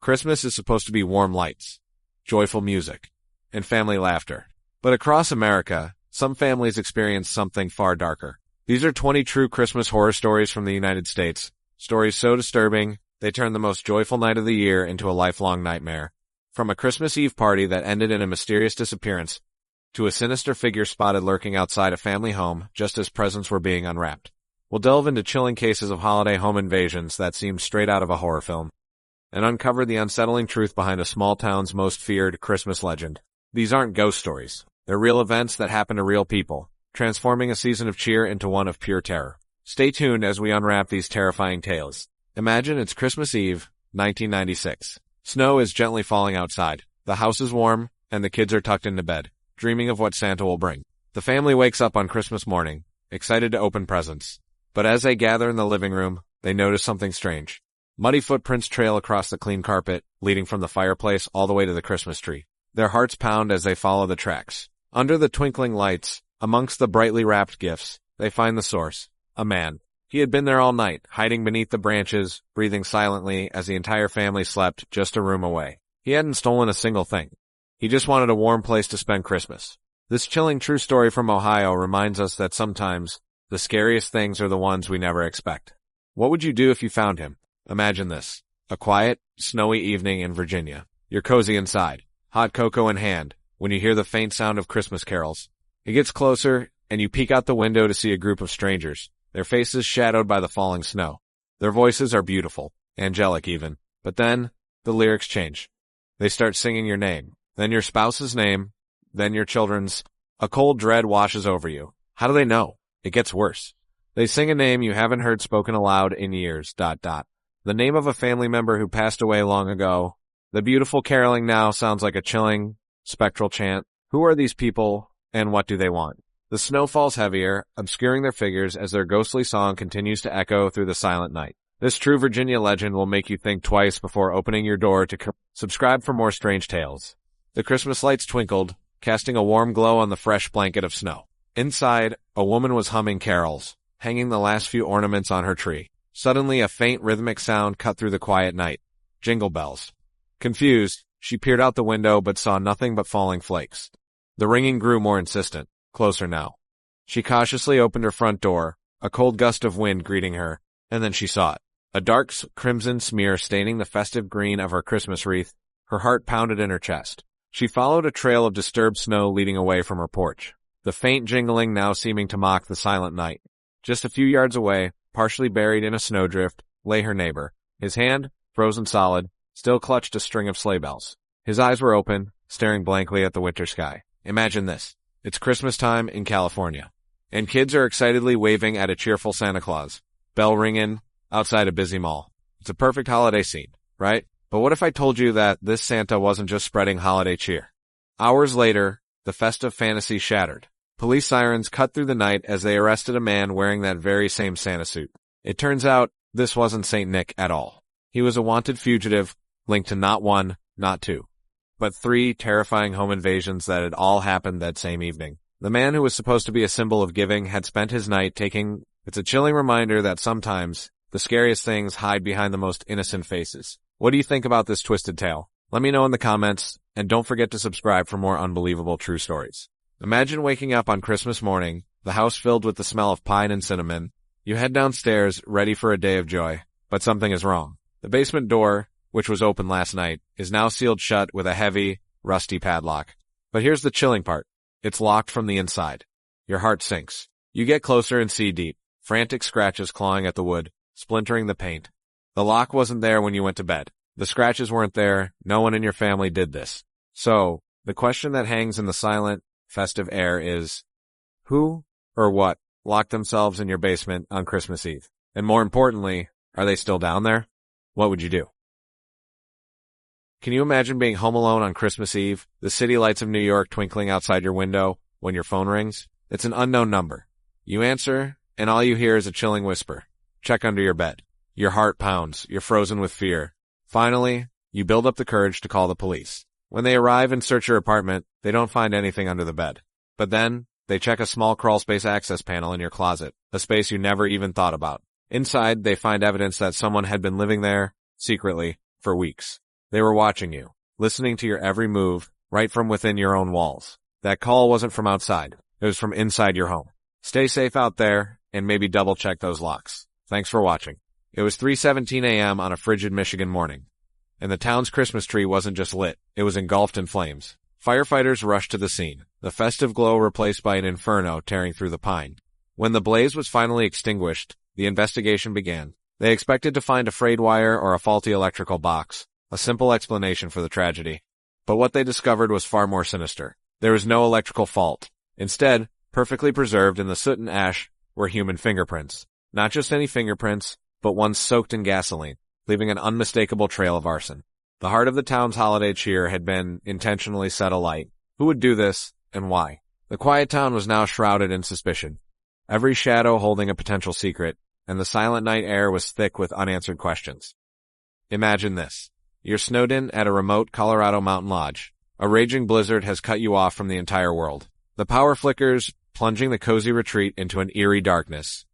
Christmas is supposed to be warm lights, joyful music, and family laughter. But across America, some families experience something far darker. These are 20 true Christmas horror stories from the United States. Stories so disturbing, they turn the most joyful night of the year into a lifelong nightmare. From a Christmas Eve party that ended in a mysterious disappearance, to a sinister figure spotted lurking outside a family home just as presents were being unwrapped. We'll delve into chilling cases of holiday home invasions that seem straight out of a horror film, and uncover the unsettling truth behind a small town's most feared Christmas legend. These aren't ghost stories. They're real events that happen to real people, transforming a season of cheer into one of pure terror. Stay tuned as we unwrap these terrifying tales. Imagine it's Christmas Eve, 1996. Snow is gently falling outside. The house is warm, and the kids are tucked into bed, dreaming of what Santa will bring. The family wakes up on Christmas morning, excited to open presents. But as they gather in the living room, they notice something strange. Muddy footprints trail across the clean carpet, leading from the fireplace all the way to the Christmas tree. Their hearts pound as they follow the tracks. Under the twinkling lights, amongst the brightly wrapped gifts, they find the source, a man. He had been there all night, hiding beneath the branches, breathing silently as the entire family slept just a room away. He hadn't stolen a single thing. He just wanted a warm place to spend Christmas. This chilling true story from Ohio reminds us that sometimes, the scariest things are the ones we never expect. What would you do if you found him? Imagine this. A quiet, snowy evening in Virginia. You're cozy inside, hot cocoa in hand, when you hear the faint sound of Christmas carols. It gets closer, and you peek out the window to see a group of strangers, their faces shadowed by the falling snow. Their voices are beautiful, angelic even. But then, the lyrics change. They start singing your name, then your spouse's name, then your children's. A cold dread washes over you. How do they know? It gets worse. They sing a name you haven't heard spoken aloud in years, ... The name of a family member who passed away long ago. The beautiful caroling now sounds like a chilling, spectral chant. Who are these people, and what do they want? The snow falls heavier, obscuring their figures as their ghostly song continues to echo through the silent night. This true Virginia legend will make you think twice before opening your door to subscribe for more strange tales. The Christmas lights twinkled, casting a warm glow on the fresh blanket of snow. Inside, a woman was humming carols, hanging the last few ornaments on her tree. Suddenly, a faint rhythmic sound cut through the quiet night. Jingle bells. Confused, she peered out the window but saw nothing but falling flakes. The ringing grew more insistent, closer now. She cautiously opened her front door, a cold gust of wind greeting her, and then she saw it. A dark crimson smear staining the festive green of her Christmas wreath. Her heart pounded in her chest. She followed a trail of disturbed snow leading away from her porch, the faint jingling now seeming to mock the silent night. Just a few yards away, partially buried in a snowdrift, lay her neighbor. His hand, frozen solid, still clutched a string of sleigh bells. His eyes were open, staring blankly at the winter sky. Imagine this. It's Christmas time in California, and kids are excitedly waving at a cheerful Santa Claus. Bell ringing, outside a busy mall. It's a perfect holiday scene, right? But what if I told you that this Santa wasn't just spreading holiday cheer? Hours later, the festive fantasy shattered. Police sirens cut through the night as they arrested a man wearing that very same Santa suit. It turns out, this wasn't Saint Nick at all. He was a wanted fugitive, linked to not one, not two, but 3 terrifying home invasions that had all happened that same evening. The man who was supposed to be a symbol of giving had spent his night taking... It's a chilling reminder that sometimes, the scariest things hide behind the most innocent faces. What do you think about this twisted tale? Let me know in the comments, and don't forget to subscribe for more unbelievable true stories. Imagine waking up on Christmas morning, the house filled with the smell of pine and cinnamon. You head downstairs, ready for a day of joy, but something is wrong. The basement door, which was open last night, is now sealed shut with a heavy, rusty padlock. But here's the chilling part. It's locked from the inside. Your heart sinks. You get closer and see deep, frantic scratches clawing at the wood, splintering the paint. The lock wasn't there when you went to bed. The scratches weren't there. No one in your family did this. So, the question that hangs in the silent, festive air is, who or what locked themselves in your basement on Christmas Eve? And more importantly, are they still down there? What would you do? Can you imagine being home alone on Christmas Eve, the city lights of New York twinkling outside your window when your phone rings? It's an unknown number. You answer, and all you hear is a chilling whisper. Check under your bed. Your heart pounds. You're frozen with fear. Finally, you build up the courage to call the police. When they arrive and search your apartment, they don't find anything under the bed. But then, they check a small crawlspace access panel in your closet, a space you never even thought about. Inside, they find evidence that someone had been living there, secretly, for weeks. They were watching you, listening to your every move, right from within your own walls. That call wasn't from outside. It was from inside your home. Stay safe out there, and maybe double-check those locks. Thanks for watching. It was 3:17 a.m. on a frigid Michigan morning, and the town's Christmas tree wasn't just lit, it was engulfed in flames. Firefighters rushed to the scene, the festive glow replaced by an inferno tearing through the pine. When the blaze was finally extinguished, the investigation began. They expected to find a frayed wire or a faulty electrical box, a simple explanation for the tragedy. But what they discovered was far more sinister. There was no electrical fault. Instead, perfectly preserved in the soot and ash were human fingerprints. Not just any fingerprints, but ones soaked in gasoline, leaving an unmistakable trail of arson. The heart of the town's holiday cheer had been intentionally set alight. Who would do this, and why? The quiet town was now shrouded in suspicion, every shadow holding a potential secret, and the silent night air was thick with unanswered questions. Imagine this. You're snowed in at a remote Colorado mountain lodge. A raging blizzard has cut you off from the entire world. The power flickers, plunging the cozy retreat into an eerie darkness,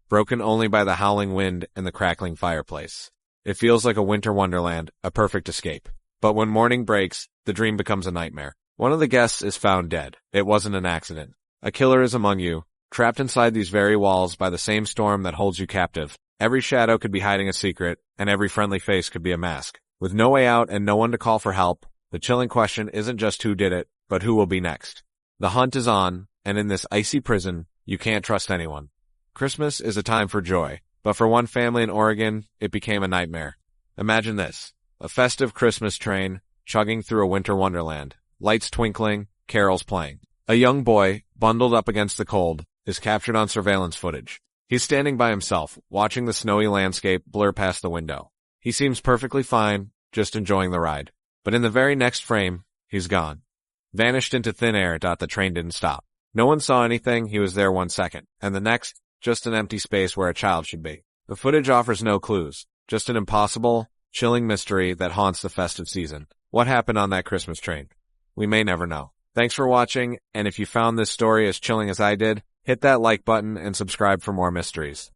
broken only by the howling wind and the crackling fireplace. It feels like a winter wonderland, a perfect escape. But when morning breaks, the dream becomes a nightmare. One of the guests is found dead. It wasn't an accident. A killer is among you, trapped inside these very walls by the same storm that holds you captive. Every shadow could be hiding a secret, and every friendly face could be a mask. With no way out and no one to call for help, the chilling question isn't just who did it, but who will be next. The hunt is on, and in this icy prison, you can't trust anyone. Christmas is a time for joy, but for one family in Oregon, it became a nightmare. Imagine this. A festive Christmas train, chugging through a winter wonderland. Lights twinkling, carols playing. A young boy, bundled up against the cold, is captured on surveillance footage. He's standing by himself, watching the snowy landscape blur past the window. He seems perfectly fine, just enjoying the ride. But in the very next frame, he's gone. Vanished into thin air. The train didn't stop. No one saw anything. He was there 1 second. And the next, just an empty space where a child should be. The footage offers no clues, just an impossible, chilling mystery that haunts the festive season. What happened on that Christmas train? We may never know. Thanks for watching, and if you found this story as chilling as I did, hit that like button and subscribe for more mysteries.